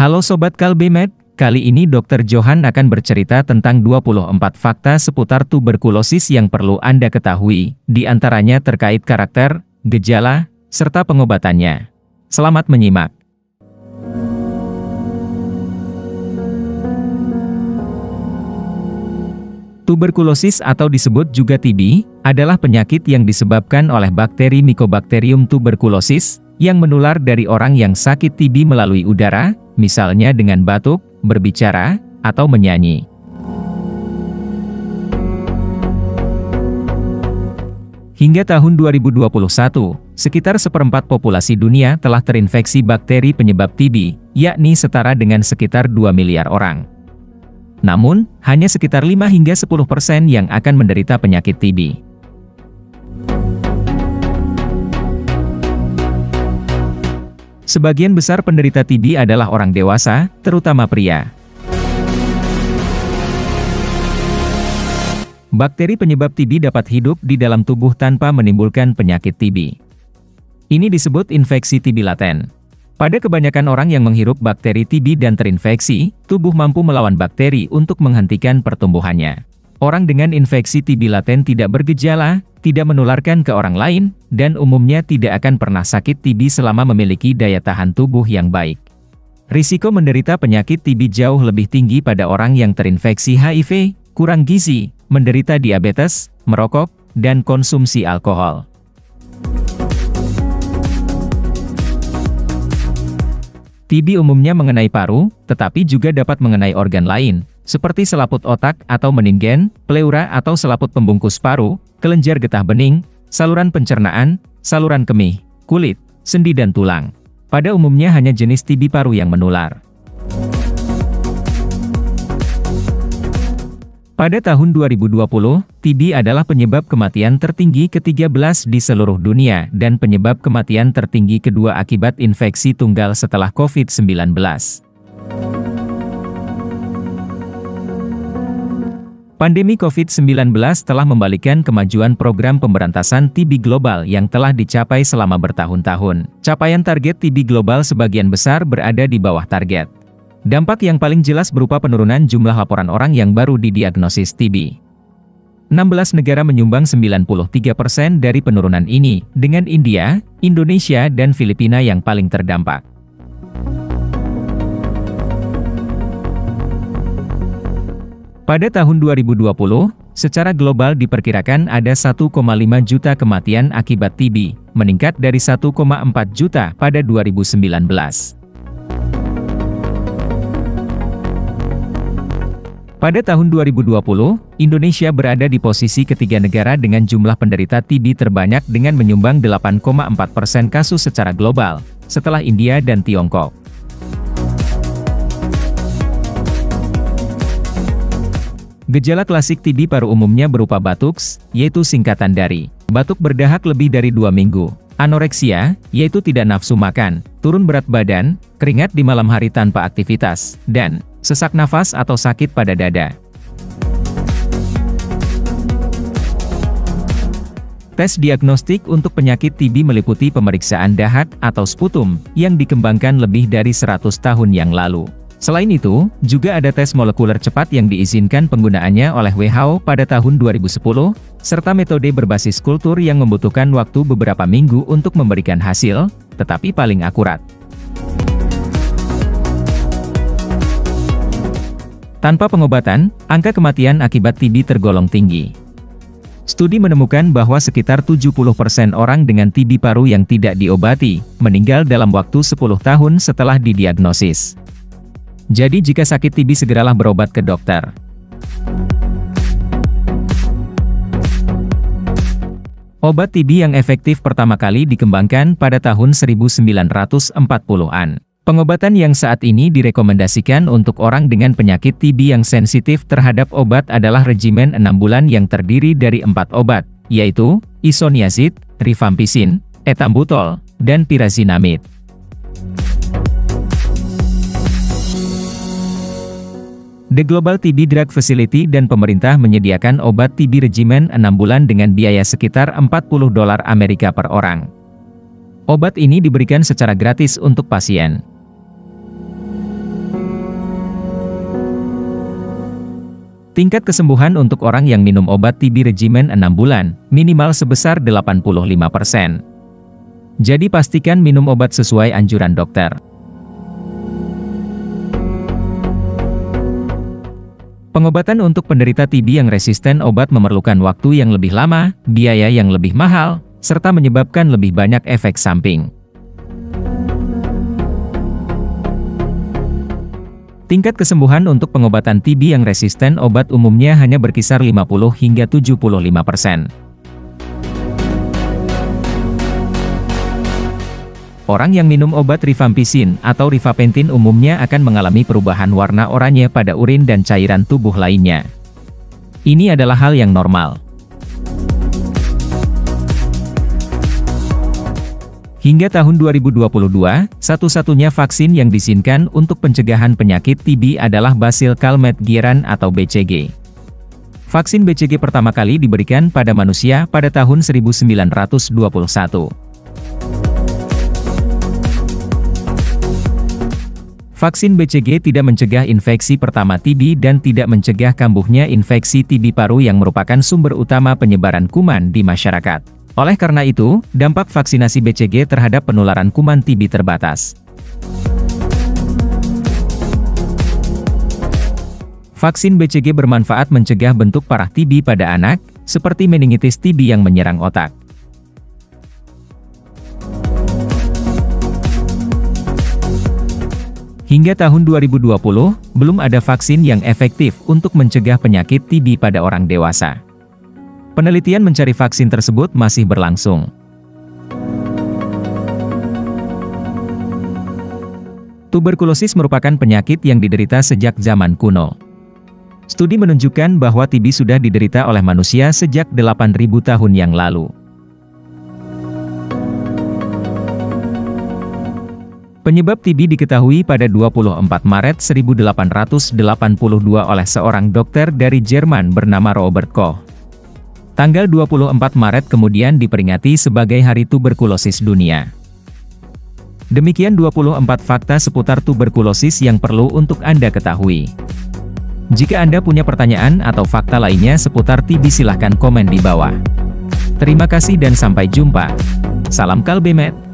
Halo Sobat Kalbemed, kali ini Dr. Johan akan bercerita tentang 24 fakta seputar tuberkulosis yang perlu Anda ketahui, di antaranya terkait karakter, gejala, serta pengobatannya. Selamat menyimak. Tuberkulosis atau disebut juga TB, adalah penyakit yang disebabkan oleh bakteri Mycobacterium tuberculosis, yang menular dari orang yang sakit TB melalui udara, misalnya dengan batuk, berbicara, atau menyanyi. Hingga tahun 2021, sekitar seperempat populasi dunia telah terinfeksi bakteri penyebab TB, yakni setara dengan sekitar 2 miliar orang. Namun, hanya sekitar 5 hingga 10% yang akan menderita penyakit TB. Sebagian besar penderita TB adalah orang dewasa, terutama pria. Bakteri penyebab TB dapat hidup di dalam tubuh tanpa menimbulkan penyakit TB. Ini disebut infeksi TB laten. Pada kebanyakan orang yang menghirup bakteri TB dan terinfeksi, tubuh mampu melawan bakteri untuk menghentikan pertumbuhannya. Orang dengan infeksi TB laten tidak bergejala, tidak menularkan ke orang lain, dan umumnya tidak akan pernah sakit TB selama memiliki daya tahan tubuh yang baik. Risiko menderita penyakit TB jauh lebih tinggi pada orang yang terinfeksi HIV, kurang gizi, menderita diabetes, merokok, dan konsumsi alkohol. TB umumnya mengenai paru, tetapi juga dapat mengenai organ lain, seperti selaput otak atau meningen, pleura atau selaput pembungkus paru, kelenjar getah bening, saluran pencernaan, saluran kemih, kulit, sendi dan tulang. Pada umumnya hanya jenis TB paru yang menular. Pada tahun 2020, TB adalah penyebab kematian tertinggi ke-13 di seluruh dunia dan penyebab kematian tertinggi kedua akibat infeksi tunggal setelah COVID-19. Pandemi COVID-19 telah membalikkan kemajuan program pemberantasan TB global yang telah dicapai selama bertahun-tahun. Capaian target TB global sebagian besar berada di bawah target. Dampak yang paling jelas berupa penurunan jumlah laporan orang yang baru didiagnosis TB. 16 negara menyumbang 93% dari penurunan ini, dengan India, Indonesia dan Filipina yang paling terdampak. Pada tahun 2020, secara global diperkirakan ada 1,5 juta kematian akibat TB, meningkat dari 1,4 juta pada 2019. Pada tahun 2020, Indonesia berada di posisi ketiga negara dengan jumlah penderita TB terbanyak dengan menyumbang 8,4% kasus secara global, setelah India dan Tiongkok. Gejala klasik TB paru umumnya berupa batuk, yaitu singkatan dari batuk berdahak lebih dari 2 minggu, anoreksia, yaitu tidak nafsu makan, turun berat badan, keringat di malam hari tanpa aktivitas, dan sesak nafas atau sakit pada dada. Tes diagnostik untuk penyakit TB meliputi pemeriksaan dahak atau sputum, yang dikembangkan lebih dari 100 tahun yang lalu. Selain itu, juga ada tes molekuler cepat yang diizinkan penggunaannya oleh WHO pada tahun 2010, serta metode berbasis kultur yang membutuhkan waktu beberapa minggu untuk memberikan hasil, tetapi paling akurat. Tanpa pengobatan, angka kematian akibat TB tergolong tinggi. Studi menemukan bahwa sekitar 70% orang dengan TB paru yang tidak diobati, meninggal dalam waktu 10 tahun setelah didiagnosis. Jadi jika sakit TB segeralah berobat ke dokter. Obat TB yang efektif pertama kali dikembangkan pada tahun 1940-an. Pengobatan yang saat ini direkomendasikan untuk orang dengan penyakit TB yang sensitif terhadap obat adalah regimen 6 bulan yang terdiri dari 4 obat, yaitu isoniazid, rifampicin, ethambutol, dan pyrazinamide. The Global TB Drug Facility dan pemerintah menyediakan obat TB regimen 6 bulan dengan biaya sekitar $40 Amerika per orang. Obat ini diberikan secara gratis untuk pasien. Tingkat kesembuhan untuk orang yang minum obat TB regimen 6 bulan, minimal sebesar 85%. Jadi pastikan minum obat sesuai anjuran dokter. Pengobatan untuk penderita TB yang resisten obat memerlukan waktu yang lebih lama, biaya yang lebih mahal, serta menyebabkan lebih banyak efek samping. Tingkat kesembuhan untuk pengobatan TB yang resisten obat umumnya hanya berkisar 50 hingga 75%. Orang yang minum obat rifampicin atau rifapentin umumnya akan mengalami perubahan warna oranye pada urin dan cairan tubuh lainnya. Ini adalah hal yang normal. Hingga tahun 2022, satu-satunya vaksin yang diizinkan untuk pencegahan penyakit TB adalah Basil Calmette Guerin atau BCG. Vaksin BCG pertama kali diberikan pada manusia pada tahun 1921. Vaksin BCG tidak mencegah infeksi pertama TB dan tidak mencegah kambuhnya infeksi TB paru yang merupakan sumber utama penyebaran kuman di masyarakat. Oleh karena itu, dampak vaksinasi BCG terhadap penularan kuman TB terbatas. Vaksin BCG bermanfaat mencegah bentuk parah TB pada anak, seperti meningitis TB yang menyerang otak. Hingga tahun 2020, belum ada vaksin yang efektif untuk mencegah penyakit TB pada orang dewasa. Penelitian mencari vaksin tersebut masih berlangsung. Tuberkulosis merupakan penyakit yang diderita sejak zaman kuno. Studi menunjukkan bahwa TB sudah diderita oleh manusia sejak 8.000 tahun yang lalu. Penyebab TB diketahui pada 24 Maret 1882 oleh seorang dokter dari Jerman bernama Robert Koch. Tanggal 24 Maret kemudian diperingati sebagai Hari Tuberkulosis Dunia. Demikian 24 fakta seputar tuberkulosis yang perlu untuk Anda ketahui. Jika Anda punya pertanyaan atau fakta lainnya seputar TB silahkan komen di bawah. Terima kasih dan sampai jumpa. Salam Kalbemet.